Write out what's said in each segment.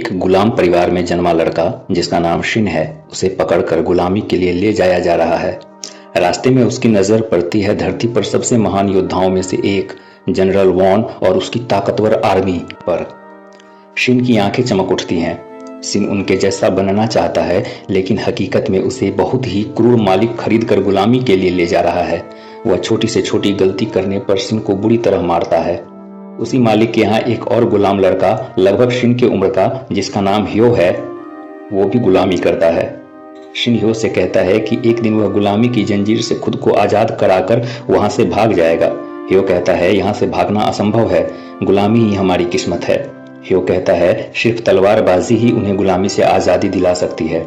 एक गुलाम परिवार में जन्मा लड़का जिसका नाम शिन है उसे पकड़कर गुलामी के लिए ले जाया जा रहा है। रास्ते में उसकी नजर पड़ती है धरती पर सबसे महान योद्धाओं में से एक जनरल वॉन और उसकी ताकतवर आर्मी पर। शिन की आंखें चमक उठती हैं। शिन उनके जैसा बनना चाहता है, लेकिन हकीकत में उसे बहुत ही क्रूर मालिक खरीद कर गुलामी के लिए ले जा रहा है। वह छोटी से छोटी गलती करने पर शिन को बुरी तरह मारता है। उसी मालिक के यहाँ एक और गुलाम लड़का लगभग शिन की उम्र का जिसका नाम ह्यो है, वो भी गुलामी करता है। शिन ह्यो से कहता है कि एक दिन वह गुलामी की जंजीर से खुद को आजाद कराकर वहां से भाग जाएगा। ह्यो कहता है यहाँ से भागना असंभव है, गुलामी ही हमारी किस्मत है। ह्यो कहता है सिर्फ तलवारबाजी ही उन्हें गुलामी से आजादी दिला सकती है।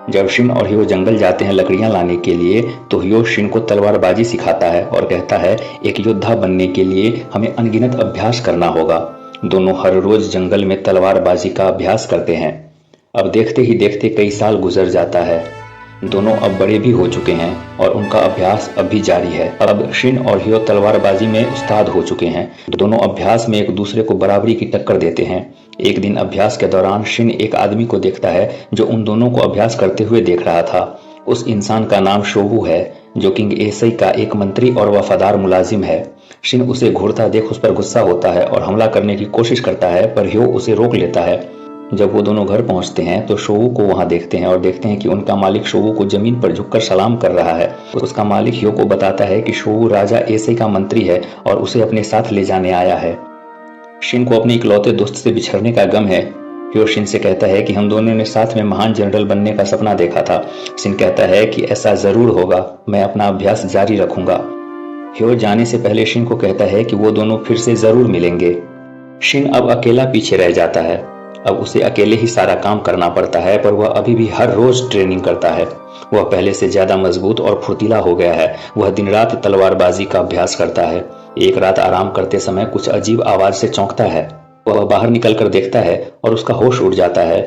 जब शिन और ह्यो जंगल जाते हैं लकड़ियां लाने के लिए, तो ह्यो शिन को तलवारबाजी सिखाता है और कहता है एक योद्धा बनने के लिए हमें अनगिनत अभ्यास करना होगा। दोनों हर रोज जंगल में तलवारबाजी का अभ्यास करते हैं। अब देखते ही देखते कई साल गुजर जाता है। दोनों अब बड़े भी हो चुके हैं और उनका अभ्यास अब भी जारी है। अब शिन और ह्यो तलवारबाजी में उस्ताद हो चुके हैं। दोनों अभ्यास में एक दूसरे को बराबरी की टक्कर देते हैं। एक दिन अभ्यास के दौरान शिन एक आदमी को देखता है जो उन दोनों को अभ्यास करते हुए देख रहा था। उस इंसान का नाम शोबू है, जो किंग एसई का एक मंत्री और वफादार मुलाजिम है। शिन उसे घूरता देख उस पर गुस्सा होता है और हमला करने की कोशिश करता है, पर ह्यो उसे रोक लेता है। जब वो दोनों घर पहुंचते हैं तो शोबू को वहां देखते हैं और देखते हैं कि उनका मालिक शोबू को जमीन पर झुककर सलाम कर रहा है। उसका मालिक ह्यो को बताता है कि शोबू राजा एसई का मंत्री है और उसे अपने साथ ले जाने आया है। शिन को अपने इकलौते दोस्त से बिछड़ने का गम है। ह्यो शिन से कहता है कि हम दोनों ने साथ में महान जनरल बनने का सपना देखा था। शिन कहता है कि ऐसा जरूर होगा, मैं अपना अभ्यास जारी रखूंगा। ह्यो जाने से पहले शिन को कहता है कि वो दोनों फिर से जरूर मिलेंगे। शिन अब अकेला पीछे रह जाता है। अब उसे अकेले ही सारा काम करना पड़ता है, पर वह अभी भी हर रोज ट्रेनिंग करता है। वह पहले से ज्यादा मजबूत और फुर्तीला हो गया है। वह दिन रात तलवारबाजी का अभ्यास करता है। एक रात आराम करते समय कुछ अजीब आवाज से चौंकता है। वह बाहर निकलकर देखता है और उसका होश उड़ जाता है।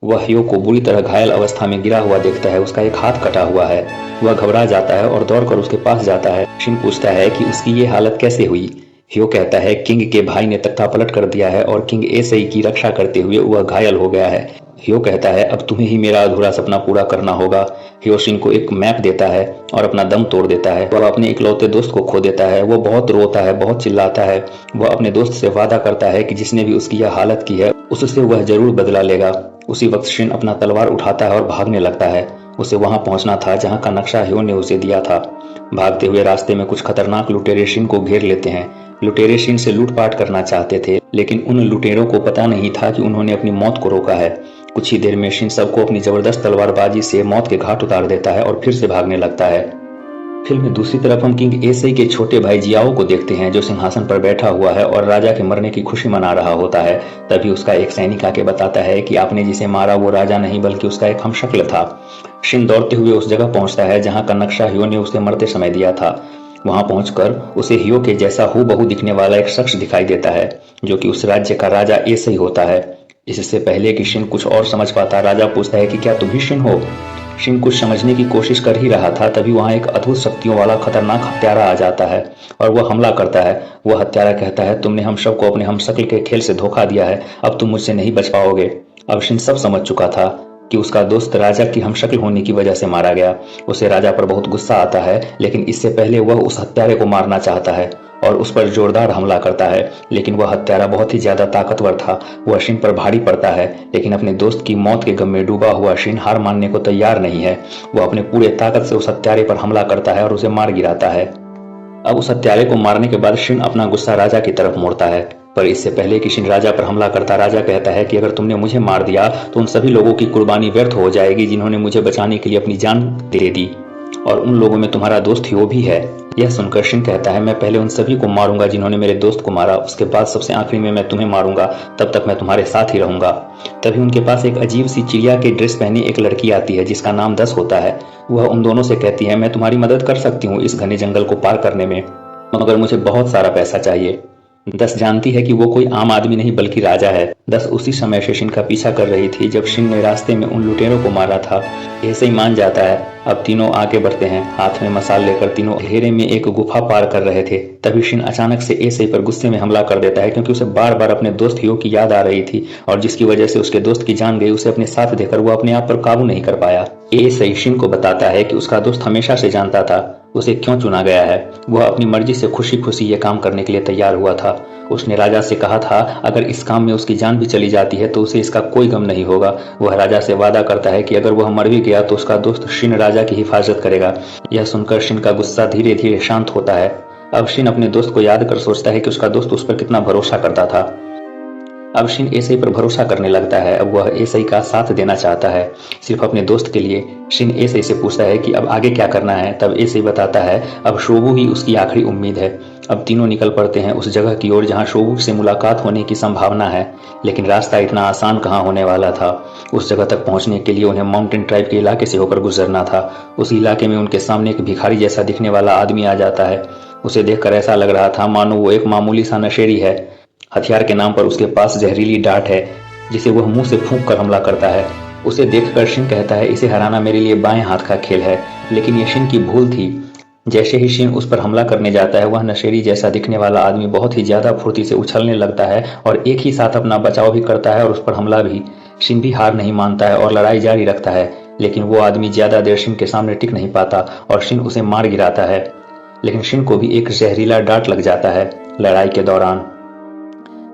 वह ह्यो को बुरी तरह घायल अवस्था में गिरा हुआ देखता है। उसका एक हाथ कटा हुआ है। वह घबरा जाता है और दौड़कर उसके पास जाता है। शिन पूछता है कि उसकी ये हालत कैसे हुई। ह्यो कहता है किंग के भाई ने तख्ता पलट कर दिया है और किंग एसई की रक्षा करते हुए वह घायल हो गया है। ह्यो कहता है अब तुम्हें ही मेरा अधूरा सपना पूरा करना होगा। ह्यो शिन को एक मैप देता है और अपना दम तोड़ देता है। वह अपने इकलौते दोस्त को खो देता है। वो बहुत रोता है, बहुत चिल्लाता है। वह अपने दोस्त से वादा करता है कि जिसने भी उसकी यह हालत की है उससे वह जरूर बदला लेगा। उसी वक्त शिन अपना तलवार उठाता है और भागने लगता है। उसे वहां पहुंचना था जहां का नक्शा ह्यो ने उसे दिया था। भागते हुए रास्ते में कुछ खतरनाक लुटेरे शिन को घेर लेते हैं। लुटेरे शिन से लूटपाट करना चाहते थे, लेकिन उन लुटेरों को पता नहीं था कि उन्होंने अपनी मौत को रोका है। कुछ ही देर में शिन सबको अपनी जबरदस्त तलवारबाजी से मौत के घाट उतार देता है और फिर से भागने लगता है। फिल्म में दूसरी तरफ हम किंग एसई के छोटे भाई जियाओ को देखते हैं, जो सिंहासन पर बैठा हुआ है और राजा के मरने की खुशी मना रहा होता है। तभी उसका एक सैनिक आके बताता है कि आपने जिसे मारा वो राजा नहीं बल्कि उसका एक हमशक्ल था। शिन दौड़ते हुए उस जगह पहुंचता है जहां का नक्शा ह्यो ने उसे मरते समय दिया था। वहां पहुंचकर उसे ह्यो के जैसा हूबहू दिखने वाला एक शख्स दिखाई देता है, जो कि उस राज्य का राजा एसई होता है। इससे पहले कि शिन कुछ और समझ पाता, राजा पूछता है कि क्या तुम ही शिन हो। शिन कुछ समझने की कोशिश कर ही रहा था, तभी वहां एक अद्भुत शक्तियों वाला खतरनाक हत्यारा आ जाता है और वह हमला करता है। वह हत्यारा कहता है तुमने हम सबको अपने हमशक्ल के खेल से धोखा दिया है, अब तुम मुझसे नहीं बच पाओगे। अब शिन सब समझ चुका था कि उसका दोस्त राजा की हमशक्ल होने की वजह से मारा गया। उसे राजा पर बहुत गुस्सा आता है, लेकिन इससे पहले वह उस हत्यारे को मारना चाहता है और उस पर जोरदार हमला करता है। लेकिन वह हत्यारा बहुत ही ज्यादा ताकतवर था। वह शिन पर भारी पड़ता है, लेकिन अपने दोस्त की मौत के गम में डूबा हुआ शिन हार मानने को तैयार नहीं है। वह अपने पूरे ताकत से उस हत्यारे पर हमला करता है और उसे मार गिराता है। अब उस हत्यारे को मारने के बाद शिन अपना गुस्सा राजा की तरफ मोड़ता है, पर इससे पहले कि शिन राजा पर हमला करता, राजा कहता है कि अगर तुमने मुझे मार दिया तो उन सभी लोगों की कुर्बानी व्यर्थ हो जाएगी जिन्होंने मुझे बचाने के लिए अपनी जान दे दी, और उन लोगों में तुम्हारा दोस्त ह्यो भी है। यह सुनकर शिन कहता है मैं पहले उन सभी को मारूंगा जिन्होंने मेरे दोस्त को मारा, उसके बाद सबसे आखिरी में मैं तुम्हें मारूंगा, तब तक मैं तुम्हारे साथ ही रहूंगा। तभी उनके पास एक अजीब सी चिड़िया के ड्रेस पहनी एक लड़की आती है जिसका नाम 10 होता है। वह उन दोनों से कहती है मैं तुम्हारी मदद कर सकती हूँ इस घने जंगल को पार करने में, मगर मुझे बहुत सारा पैसा चाहिए। दस जानती है कि वो कोई आम आदमी नहीं बल्कि राजा है। दस उसी समय से शिन का पीछा कर रही थी जब शिन ने रास्ते में उन लुटेरों को मारा था। ऐसे ही मान जाता है। अब तीनों आगे बढ़ते हैं, हाथ में मसाल लेकर तीनों अंधेरे में एक गुफा पार कर रहे थे। तभी शिन अचानक से एसई पर गुस्से में हमला कर देता है, क्योंकि उसे बार बार अपने दोस्त हियो की याद आ रही थी और जिसकी वजह से उसके दोस्त की जान गई। उसे अपने साथ देकर वो अपने आप पर काबू नहीं कर पाया। एसई शिन को बताता है कि उसका दोस्त हमेशा से जानता था उसे क्यों चुना गया है। वह अपनी मर्जी से खुशी खुशी ये काम करने के लिए तैयार हुआ था। उसने राजा से कहा था अगर इस काम में उसकी जान भी चली जाती है तो उसे इसका कोई गम नहीं होगा। वह राजा से वादा करता है कि अगर वह मर भी गया तो उसका दोस्त शिन राजा की हिफाजत करेगा। यह सुनकर शिन का गुस्सा धीरे धीरे शांत होता है। अब शिन अपने दोस्त को याद कर सोचता है कि उसका दोस्त उस पर कितना भरोसा करता था। अब शिन एसई पर भरोसा करने लगता है। अब वह एसई का साथ देना चाहता है, सिर्फ अपने दोस्त के लिए। शिन एसई से पूछता है कि अब आगे क्या करना है। तब एसई बताता है अब शोबू ही उसकी आखिरी उम्मीद है। अब तीनों निकल पड़ते हैं उस जगह की ओर जहां शोबू से मुलाकात होने की संभावना है, लेकिन रास्ता इतना आसान कहाँ होने वाला था। उस जगह तक पहुंचने के लिए उन्हें माउंटेन ट्राइब के इलाके से होकर गुजरना था। उस इलाके में उनके सामने एक भिखारी जैसा दिखने वाला आदमी आ जाता है। उसे देखकर ऐसा लग रहा था मानो वो एक मामूली सा नशेड़ी है। हथियार के नाम पर उसके पास जहरीली डांट है जिसे वह मुंह से फूंक कर हमला करता है। उसे देखकर शिन कहता है इसे हराना मेरे लिए बाएं हाथ का खेल है, लेकिन यह शिन की भूल थी। जैसे ही शिन उस पर हमला करने जाता है, वह नशेड़ी जैसा दिखने वाला आदमी बहुत ही ज्यादा फुर्ती से उछलने लगता है और एक ही साथ अपना बचाव भी करता है और उस पर हमला भी। शिन भी हार नहीं मानता है और लड़ाई जारी रखता है, लेकिन वो आदमी ज्यादा देर शिन के सामने टिक नहीं पाता और शिन उसे मार गिराता है। लेकिन शिन को भी एक जहरीला डांट लग जाता है लड़ाई के दौरान,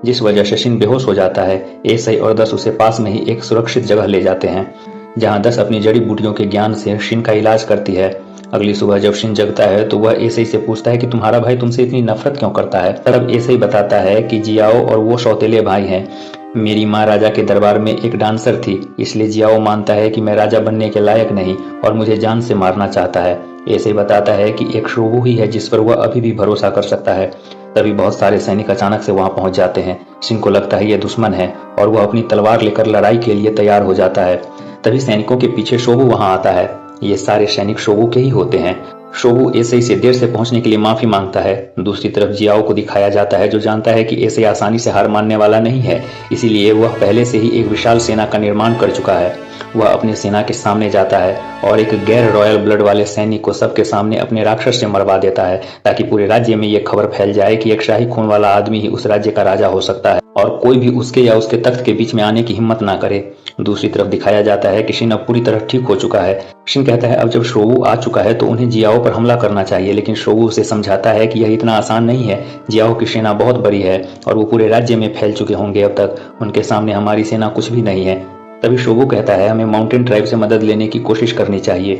जिस वजह से शिन बेहोश हो जाता है। एसई और 10 उसे पास में ही एक सुरक्षित जगह ले जाते हैं, जहां 10 अपनी जड़ी बूटियों के ज्ञान से शिन का इलाज करती है। अगली सुबह जब शिन जगता है तो वह एसई से पूछता है कि तुम्हारा भाई तुमसे इतनी नफरत क्यों करता है। तब एसई बताता है कि जियाओ और वो सौतेले भाई हैं। मेरी माँ राजा के दरबार में एक डांसर थी, इसलिए जियाओ मानता है कि मैं राजा बनने के लायक नहीं और मुझे जान से मारना चाहता है। एसई बताता है कि एक शोबू ही है जिस पर वह अभी भी भरोसा कर सकता है। तभी बहुत सारे सैनिक अचानक से वहां पहुंच जाते हैं। शिन को लगता है ये दुश्मन है और वह अपनी तलवार लेकर लड़ाई के लिए तैयार हो जाता है। तभी सैनिकों के पीछे शोबू वहां आता है। ये सारे सैनिक शोबू के ही होते हैं। शोबू एसई से देर से पहुंचने के लिए माफी मांगता है। दूसरी तरफ जियाओ को दिखाया जाता है, जो जानता है कि एसई आसानी से हार मानने वाला नहीं है, इसीलिए वह पहले से ही एक विशाल सेना का निर्माण कर चुका है। वह अपनी सेना के सामने जाता है और एक गैर रॉयल ब्लड वाले सैनिक को सबके सामने अपने राक्षस से मरवा देता है, ताकि पूरे राज्य में यह खबर फैल जाए कि एक शाही खून वाला आदमी ही उस राज्य का राजा हो सकता है और कोई भी उसके या उसके तख्त के बीच में आने की हिम्मत ना करे। दूसरी तरफ दिखाया जाता है कि शिन अब पूरी तरह ठीक हो चुका है। शिन कहता है अब जब शोबू आ चुका है तो उन्हें जियाओ पर हमला करना चाहिए, लेकिन शोबू उसे समझाता है कि यह इतना आसान नहीं है। जियाओ की सेना बहुत बड़ी है और वो पूरे राज्य में फैल चुके होंगे। अब तक उनके सामने हमारी सेना कुछ भी नहीं है। तभी शोबू कहता है हमें माउंटेन ट्राइब से मदद लेने की कोशिश करनी चाहिए।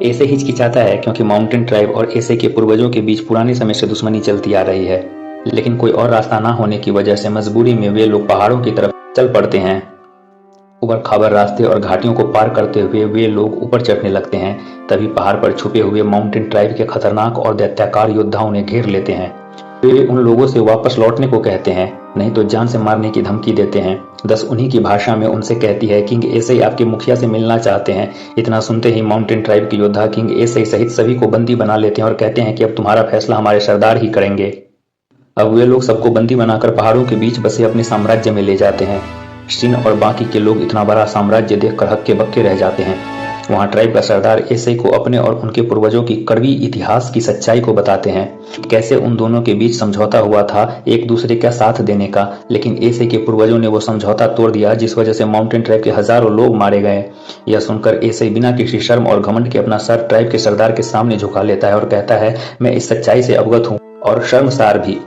ऐसे हिचकिचाता है क्योंकि माउंटेन ट्राइब और ऐसे के पूर्वजों के बीच पुराने समय से दुश्मनी चलती आ रही है, लेकिन कोई और रास्ता ना होने की वजह से मजबूरी में वे लोग पहाड़ों की तरफ चल पड़ते हैं। ऊबड़ खाबड़ रास्ते और घाटियों को पार करते हुए वे लोग ऊपर चढ़ने लगते हैं। तभी पहाड़ पर छुपे हुए माउंटेन ट्राइब के खतरनाक और दैत्याकार योद्धा उन्हें घेर लेते हैं। वे उन लोगों से वापस लौटने को कहते हैं, नहीं तो जान से मारने की धमकी देते हैं। 10 उन्हीं की भाषा में उनसे कहती है किंग एसई आपके मुखिया से मिलना चाहते हैं। इतना सुनते ही माउंटेन ट्राइब के योद्धा किंग एसई सहित सभी को बंदी बना लेते हैं और कहते हैं कि अब तुम्हारा फैसला हमारे सरदार ही करेंगे। अब वे लोग सबको बंदी बनाकर पहाड़ों के बीच बसे अपने साम्राज्य में ले जाते हैं। शिन और बाकी के लोग इतना बड़ा साम्राज्य देखकर हक्के बक्के रह जाते हैं। वहां ट्राइब का सरदार एसई को अपने और उनके पूर्वजों की कड़वी इतिहास की सच्चाई को बताते हैं, कैसे उन दोनों के बीच समझौता हुआ था एक दूसरे का साथ देने का, लेकिन एसई के पूर्वजों ने वो समझौता तोड़ दिया, जिस वजह से माउंटेन ट्राइब के हजारों लोग मारे गए। यह सुनकर एसई बिना किसी शर्म और घमंड के अपना सर ट्राइब के सरदार के सामने झुका लेता है और कहता है मैं इस सच्चाई से अवगत हूँ और शर्मसार भी।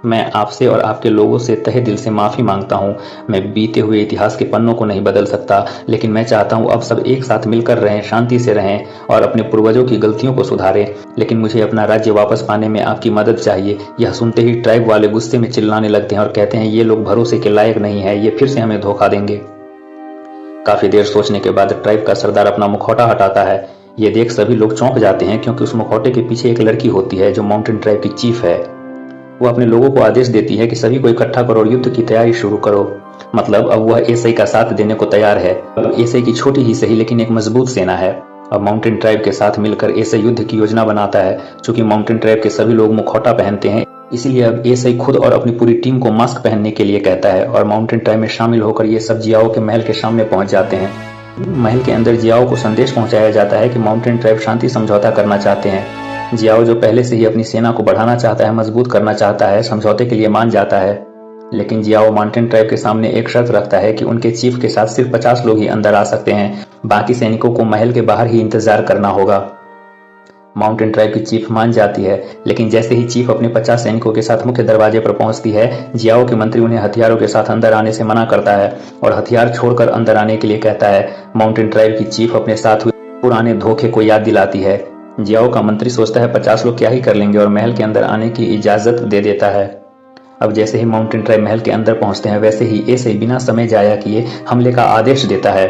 मैं आपसे और आपके लोगों से तहे दिल से माफी मांगता हूँ। मैं बीते हुए इतिहास के पन्नों को नहीं बदल सकता, लेकिन मैं चाहता हूँ अब सब एक साथ मिलकर रहें, शांति से रहें और अपने पूर्वजों की गलतियों को सुधारें। लेकिन मुझे अपना राज्य वापस पाने में आपकी मदद चाहिए। यह सुनते ही ट्राइब वाले गुस्से में चिल्लाने लगते हैं और कहते हैं ये लोग भरोसे के लायक नहीं है, ये फिर से हमें धोखा देंगे। काफी देर सोचने के बाद ट्राइब का सरदार अपना मुखौटा हटाता है। ये देख सभी लोग चौंक जाते हैं, क्योंकि उस मुखौटे के पीछे एक लड़की होती है जो माउंटेन ट्राइब की चीफ है। वो अपने लोगों को आदेश देती है कि सभी को इकट्ठा करो और युद्ध की तैयारी शुरू करो। मतलब अब वह एसई का साथ देने को तैयार है। अब एसई की छोटी ही सही लेकिन एक मजबूत सेना है। अब माउंटेन ट्राइब के साथ मिलकर एसई युद्ध की योजना बनाता है। चूंकि माउंटेन ट्राइब के सभी लोग मुखौटा पहनते हैं, इसीलिए अब एएसआई खुद और अपनी पूरी टीम को मास्क पहनने के लिए कहता है और माउंटेन ट्राइब में शामिल होकर ये सब जियाओ के महल के सामने पहुंच जाते हैं। महल के अंदर जियाओ को संदेश पहुंचाया जाता है कि माउंटेन ट्राइब शांति समझौता करना चाहते हैं। जियाओ जो पहले से ही अपनी सेना को बढ़ाना चाहता है, मजबूत करना चाहता है, समझौते के लिए मान जाता है। लेकिन जियाओ माउंटेन ट्राइब के सामने एक शर्त रखता है कि उनके चीफ के साथ सिर्फ 50 लोग ही अंदर आ सकते हैं, बाकी सैनिकों को महल के बाहर ही इंतजार करना होगा। माउंटेन ट्राइब की चीफ मान जाती है, लेकिन जैसे ही चीफ अपने 50 सैनिकों के साथ मुख्य दरवाजे पर पहुंचती है, जियाओ के मंत्री उन्हें हथियारों के साथ अंदर आने से मना करता है और हथियार छोड़कर अंदर आने के लिए कहता है। माउंटेन ट्राइब की चीफ अपने साथ हुए पुराने धोखे को याद दिलाती है। जियाओ का मंत्री सोचता है 50 लोग क्या ही कर लेंगे और महल के अंदर आने की इजाजत दे देता है। अब जैसे ही माउंटेन ट्राइब महल के अंदर पहुंचते हैं, वैसे ही एएसआई बिना समय जाया किए हमले का आदेश देता है।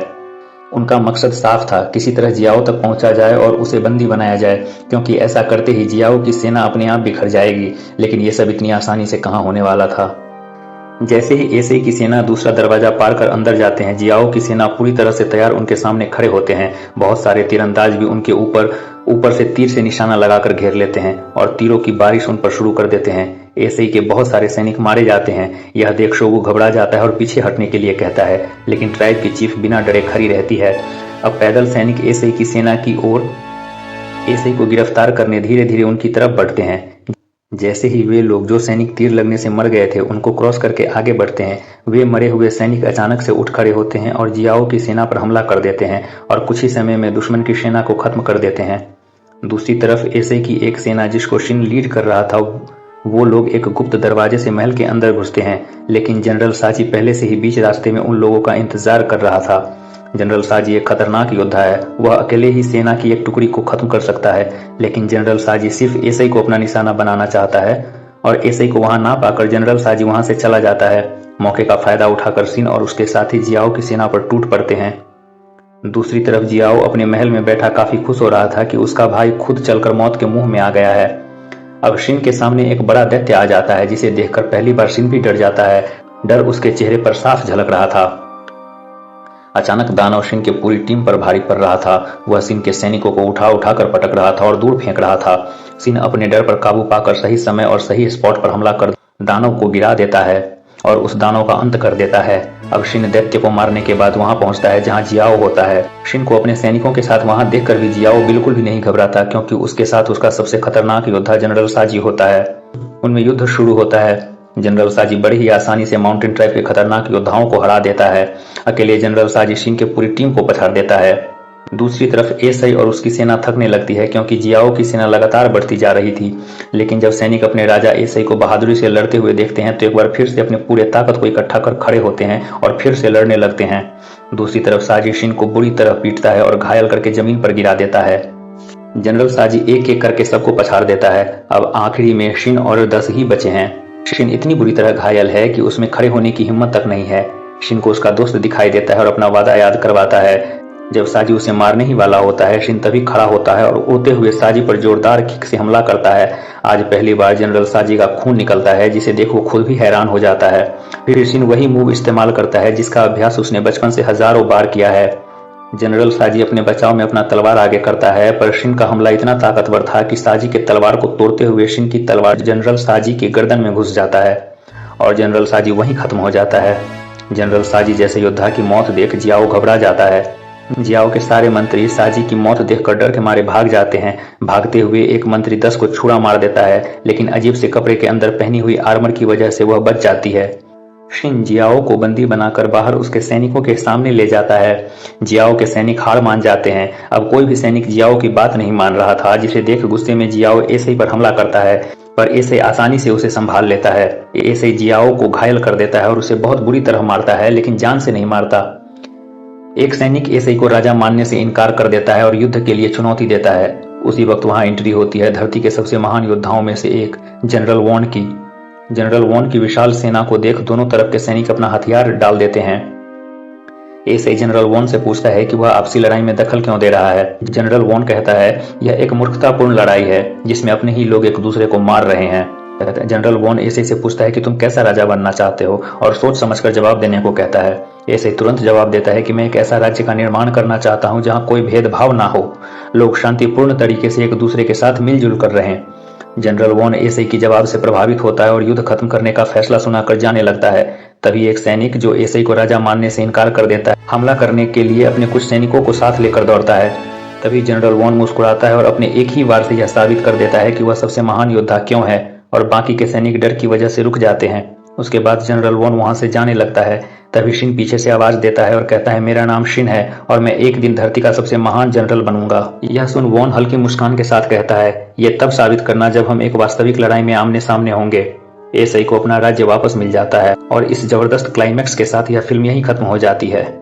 उनका मकसद साफ था, किसी तरह जियाओ तक पहुंचा जाए और उसे बंदी बनाया जाए, क्योंकि ऐसा करते ही जियाओ की सेना अपने आप बिखर जाएगी। लेकिन ये सब इतनी आसानी से कहां होने वाला था। जैसे ही एएसआई की सेना दूसरा दरवाजा पार कर अंदर जाते हैं, जियाओ की सेना पूरी तरह से तैयार उनके सामने खड़े होते हैं। बहुत सारे तीरंदाज भी उनके ऊपर से तीर से निशाना लगाकर घेर लेते हैं और तीरों की बारिश उन पर शुरू कर देते हैं। एएसआई के बहुत सारे सैनिक मारे जाते हैं। यह देख शोगु घबरा जाता है और पीछे हटने के लिए कहता है, लेकिन ट्राइब की चीफ बिना डरे खड़ी रहती है। अब पैदल सैनिक एएसआई की सेना की ओर एएसआई को गिरफ्तार करने धीरे धीरे उनकी तरफ बढ़ते हैं। जैसे ही वे लोग जो सैनिक तीर लगने से मर गए थे उनको क्रॉस करके आगे बढ़ते हैं, वे मरे हुए सैनिक अचानक से उठ खड़े होते हैं और जियाओ की सेना पर हमला कर देते हैं और कुछ ही समय में दुश्मन की सेना को खत्म कर देते हैं। दूसरी तरफ एएसआई की एक सेना जिसको शिन लीड कर रहा था, वो लोग एक गुप्त दरवाजे से महल के अंदर घुसते हैं, लेकिन जनरल साजी पहले से ही बीच रास्ते में उन लोगों का इंतजार कर रहा था। जनरल साजी एक खतरनाक योद्धा है, वह अकेले ही सेना की एक टुकड़ी को खत्म कर सकता है, लेकिन जनरल साजी सिर्फ एएसआई को अपना निशाना बनाना चाहता है और एएसआई को वहां ना पाकर जनरल साजी वहां से चला जाता है। मौके का फायदा उठाकर शिन और उसके साथी जियाओ की सेना पर टूट पड़ते हैं। दूसरी तरफ जियाओ अपने महल में बैठा काफी खुश हो रहा था कि उसका भाई खुद चलकर मौत के मुंह में आ गया है। अब शिन के सामने एक बड़ा दैत्य आ जाता है, जिसे देखकर पहली बार शिन भी डर जाता है। डर उसके चेहरे पर साफ झलक रहा था। अचानक दानव शिन के पूरी टीम पर भारी पड़ रहा था। वह शिन के सैनिकों को उठा उठाकर पटक रहा था और दूर फेंक रहा था। शिन अपने डर पर काबू पाकर सही समय और सही स्पॉट पर हमला कर दानव को गिरा देता है और उस दानव का अंत कर देता है। अब शिन दैत्य को मारने के बाद वहां पहुंचता है जहां जियाओ होता है। शिन को अपने सैनिकों के साथ वहां देखकर भी जियाओ बिल्कुल भी नहीं घबराता, क्योंकि उसके साथ उसका सबसे खतरनाक योद्धा जनरल साजी होता है। उनमें युद्ध शुरू होता है। जनरल साजी बड़ी ही आसानी से माउंटेन ट्राइब के खतरनाक योद्धाओं को हरा देता है। अकेले जनरल साजी शिन के पूरी टीम को पछाड़ देता है। दूसरी तरफ एएसआई और उसकी सेना थकने लगती है, क्योंकि जियाओ की सेना लगातार बढ़ती जा रही थी। लेकिन जब सैनिक अपने राजा एएसआई को बहादुरी से लड़ते हुए देखते हैं तो एक बार फिर से अपने पूरे ताकत को इकट्ठा कर खड़े होते हैं और फिर से लड़ने लगते हैं। दूसरी तरफ साजी शिन को बुरी तरह पीटता है और घायल करके जमीन पर गिरा देता है। जनरल साजी एक एक करके सबको पछाड़ देता है। अब आखिरी में शिन और 10 ही बचे हैं। शिन इतनी बुरी तरह घायल है कि उसमें खड़े होने की हिम्मत तक नहीं है। शिन को उसका दोस्त दिखाई देता है और अपना वादा याद करवाता है। जब साजी उसे मारने ही वाला होता है, शिन तभी खड़ा होता है और उड़ते हुए साजी पर जोरदार किक से हमला करता है। आज पहली बार जनरल साजी का खून निकलता है, जिसे देख वो खुद भी हैरान हो जाता है। फिर शिन वही मूव इस्तेमाल करता है जिसका अभ्यास उसने बचपन से हजारों बार किया है। जनरल साजी अपने बचाव में अपना तलवार आगे करता है, पर शिन का हमला इतना ताकतवर था कि साजी के तलवार को तोड़ते हुए शिन की तलवार जनरल साजी के गर्दन में घुस जाता है और जनरल साजी वहीं खत्म हो जाता है। जनरल साजी जैसे योद्धा की मौत देख जियाओ घबरा जाता है। जियाओ के सारे मंत्री साजी की मौत देखकर डर के मारे भाग जाते हैं। भागते हुए एक मंत्री 10 को छुरा मार देता है, लेकिन अजीब से कपड़े के अंदर पहनी हुई आर्मर की वजह से वह बच जाती है। शिन जियाओ को बंदी बनाकर बाहर उसके सैनिकों के सामने ले जाता है। जियाओ के सैनिक हार मान जाते हैं। अब कोई भी सैनिक जियाओ की बात नहीं मान रहा था, जिसे देख गुस्से में जियाओ एएसआई पर हमला करता है, पर एएसआई आसानी से उसे संभाल लेता है। एएसआई जियाओ को घायल कर देता है और उसे बहुत बुरी तरह मारता है, लेकिन जान से नहीं मारता। एक सैनिक एएसआई को राजा मानने से इनकार कर देता है और युद्ध के लिए चुनौती देता है। उसी वक्त वहां एंट्री होती है धरती के सबसे महान योद्धाओं में से एक जनरल वॉन की। जनरल वॉन की विशाल सेना को देख दोनों तरफ के सैनिक अपना हथियार डाल देते हैं। एएसआई जनरल वॉन से पूछता है कि वह आपसी लड़ाई में दखल क्यों दे रहा है। जनरल वॉन कहता है, यह एक मूर्खतापूर्ण लड़ाई है जिसमें अपने ही लोग एक दूसरे को मार रहे हैं। जनरल वॉन एएसआई से पूछता है कि तुम कैसा राजा बनना चाहते हो और सोच समझकर जवाब देने को कहता है। एएसआई तुरंत जवाब देता है कि मैं एक ऐसा राज्य का निर्माण करना चाहता हूं जहां कोई भेदभाव ना हो, लोग शांतिपूर्ण तरीके से एक दूसरे के साथ मिलजुल कर रहें। जनरल वॉन एसआई की जवाब से प्रभावित होता है और युद्ध खत्म करने का फैसला सुनाकर जाने लगता है। तभी एक सैनिक जो एसआई को राजा मानने से इनकार कर देता है, हमला करने के लिए अपने कुछ सैनिकों को साथ लेकर दौड़ता है। तभी जनरल वॉन मुस्कुराता है और अपने एक ही वार से यह साबित कर देता है कि वह सबसे महान योद्धा क्यों है, और बाकी के सैनिक डर की वजह से रुक जाते हैं। उसके बाद जनरल वॉन वहां से जाने लगता है। तभी शिन पीछे से आवाज देता है और कहता है, मेरा नाम शिन है और मैं एक दिन धरती का सबसे महान जनरल बनूंगा। यह सुन वॉन हल्की मुस्कान के साथ कहता है, ये तब साबित करना जब हम एक वास्तविक लड़ाई में आमने सामने होंगे। एसआई को अपना राज्य वापस मिल जाता है और इस जबरदस्त क्लाइमैक्स के साथ यह फिल्म यहीं खत्म हो जाती है।